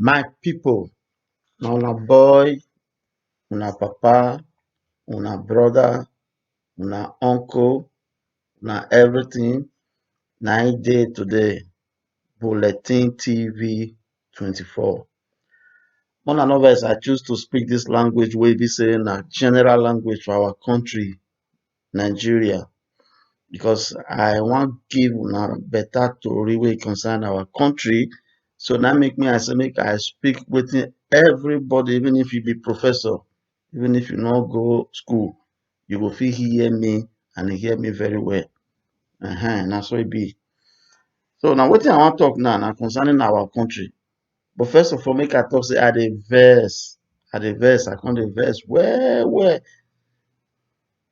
My people, na una boy, una papa, una brother, una uncle, una everything. Na it dey today. Bulletin TV 24. Una no vex, I choose to speak this language wey be say na general language for our country, Nigeria, because I wan give una better tori wey concern our country. So that make me I say make I speak wetin everybody, even if you be professor, even if you no go school, you go fit hear me and hear me very well. Na so e be. So na wetin I wan talk now na concerning our country. But first of all, make I talk say I dey vex. I come dey vex well well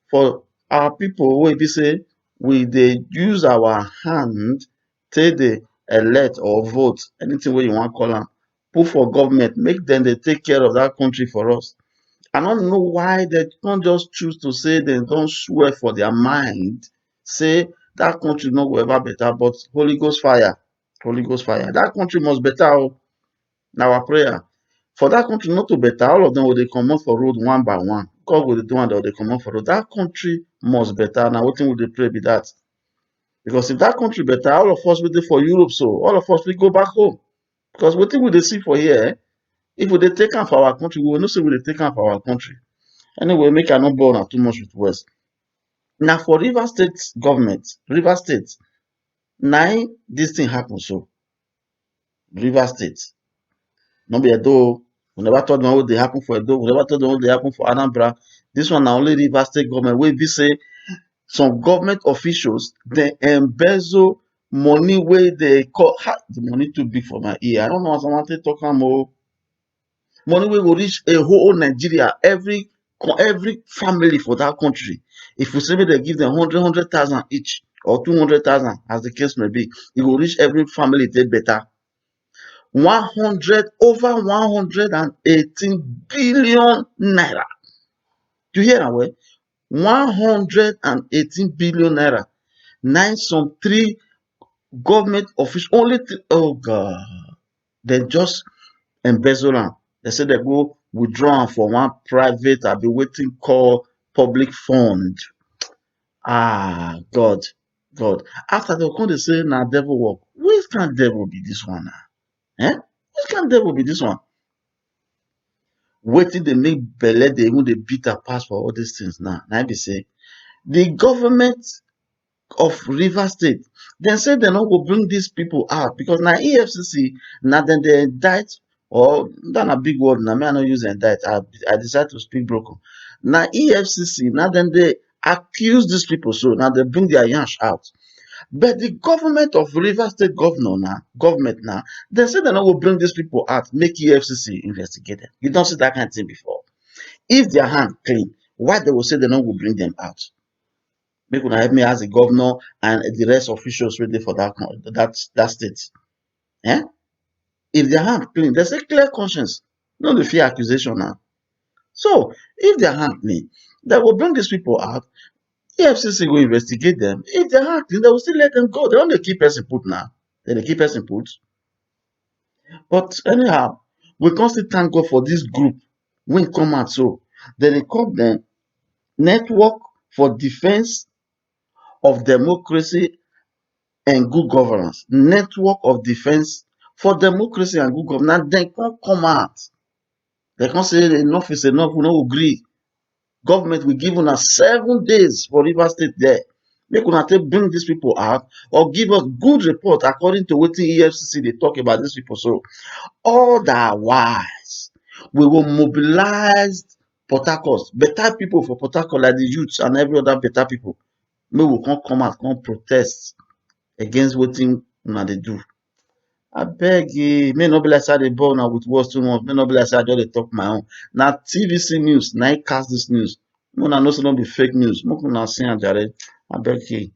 for our people wey be say we dey use our hand take dey elect or vote, anything wey you wan call am, put for government make dem dey take care of that country for us. I no know why dem come just choose to say dem don swear for their mind say that country no go ever better, but Holy Ghost fire, that country must better o. Na our prayer. For that country not to better, all of them go dey comot for road one by one. God go dey do am, dem go dey comot for road. That country must better. Na wetin we dey pray be that. Because if that country better, all of us wey dey for Europe, so all of us fit go back home. Because wetin we dey see for here, if we dey take am for our country, we go know say we dey take am for our country. Anyway, make I no bore una too much with words. Na for Rivers State government, Rivers State, na im dis thing happen so. Rivers State. No be Edo. We never thought the one wey dey happen for Edo. We never thought the one wey dey happen for Anambra. This one na only Rivers State government wey be say some government officials dey embezzle money wey dey call the money too big for my ear. I don't know as I wan take talk am o. Money wey go reach a whole Nigeria, every family for that country. If we say make dem give them 100,000 each or 200,000, as the case may be, e go reach every family take better. Over 118 billion naira. You hear that well? 118 billion naira. Nine some three government officials, only three, oh God, they just embezzle am. They say they go withdraw am for one private, I be waiting call public fund. God. After they come, they say na devil work. Which kind devil be this one now? Which kind devil be this one? Wetin dey make belle dey even dey beat her pass for all these things now? Na be say the government of Rivers State, dem say dem no go bring these people out because na EFCC na dem dey indict, or that na big word na me I no use indict. I decide to speak broken. Na EFCC na dem dey accuse these people, so na dem bring their yansh out. But the government of Rivers State government now, they say they no go bring these people out, make EFCC investigate them. You don't see that kind of thing before. If their hand clean, why they will say they no go bring them out? Make una help me ask the governor and the rest officials ready for that state. If their hand clean, they say clear conscience, no the fear accusation now. So if their hand clean, they will bring these people out. EFCC will investigate them. If they are acting, they will still let them go. They don't keep person put now. They keep person put. But anyhow, we constantly thank God for this group when come out. So then they call them Network for Defense of Democracy and Good Governance. Network of Defense for Democracy and Good Governance. They can't come out. They can't say enough is enough. We don't agree. Government will give us 7 days for Rivers State there. Make una take bring these people out or give us good report according to what the EFCC they talk about these people. So otherwise, we will mobilize Port Harcourt, better people for Port Harcourt, like the youths and every other better people. May we can't come out, come protest against what una they do. I beg you, may not be like I dey bore now with words too much. May not be like I just talk my own. Now TVC news, now I cast this news. Una know say no be fake news. Make una see am jare. I beg you.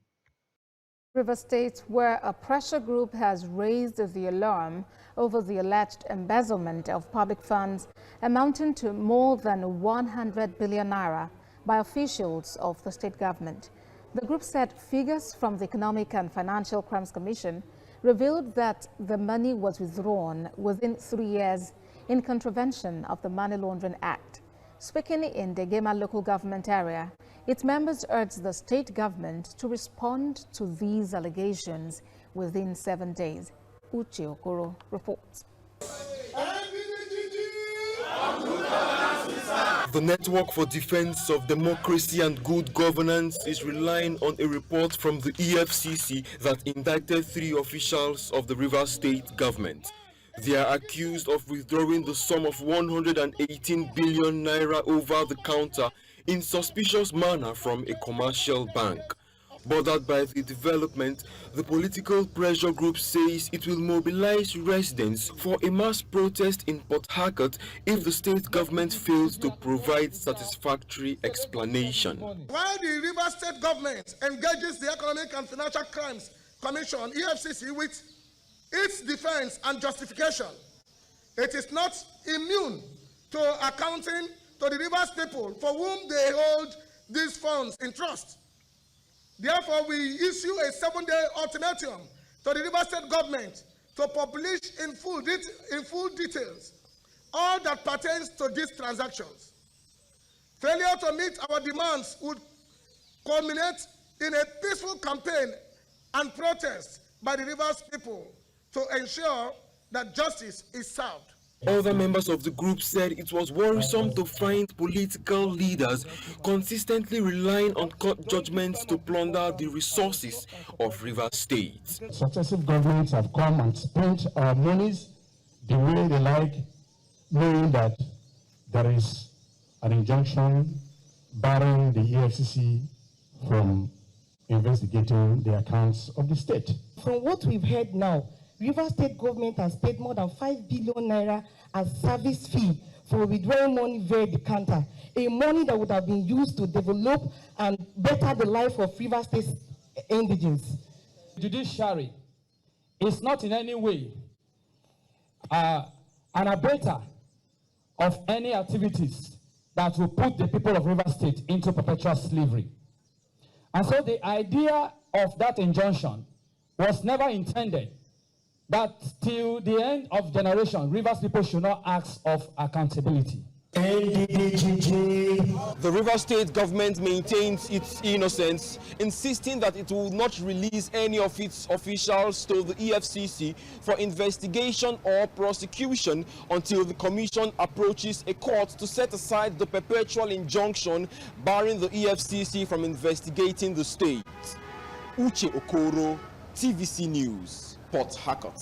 River State, where a pressure group has raised the alarm over the alleged embezzlement of public funds amounting to more than 100 billion naira by officials of the state government. The group said figures from the Economic and Financial Crimes Commission revealed that the money was withdrawn within 3 years in contravention of the Money Laundering Act. Speaking in the Gema local government area, its members urged the state government to respond to these allegations within 7 days. Uche Okoro reports. The Network for Defense of Democracy and Good Governance is relying on a report from the EFCC that indicted 3 officials of the Rivers State government. They are accused of withdrawing the sum of 118 billion naira over the counter in suspicious manner from a commercial bank. Bothered by the development, the political pressure group says it will mobilize residents for a mass protest in Port Harcourt if the state government fails to provide satisfactory explanation. While the River State government engages the Economic and Financial Crimes Commission, EFCC, with its defense and justification, it is not immune to accounting to the Rivers people for whom they hold these funds in trust. Therefore, we issue a 7-day ultimatum to the River State government to publish in full details all that pertains to these transactions. Failure to meet our demands would culminate in a peaceful campaign and protest by the Rivers people to ensure that justice is served. Other members of the group said it was worrisome to find political leaders consistently relying on court judgments to plunder the resources of Rivers State. Successive governments have come and spent our monies the way they like, knowing that there is an injunction barring the EFCC from investigating the accounts of the state. From what we've heard now, Rivers State government has paid more than 5 billion naira as service fee for withdrawing money via the counter, a money that would have been used to develop and better the life of Rivers State indigents. Judiciary is not in any way an abater of any activities that will put the people of Rivers State into perpetual slavery. And so the idea of that injunction was never intended that till the end of generation, Rivers people should not ask of accountability. The Rivers State government maintains its innocence, insisting that it will not release any of its officials to the EFCC for investigation or prosecution until the commission approaches a court to set aside the perpetual injunction barring the EFCC from investigating the state. Uche Okoro, TVC News, Port Harcourt.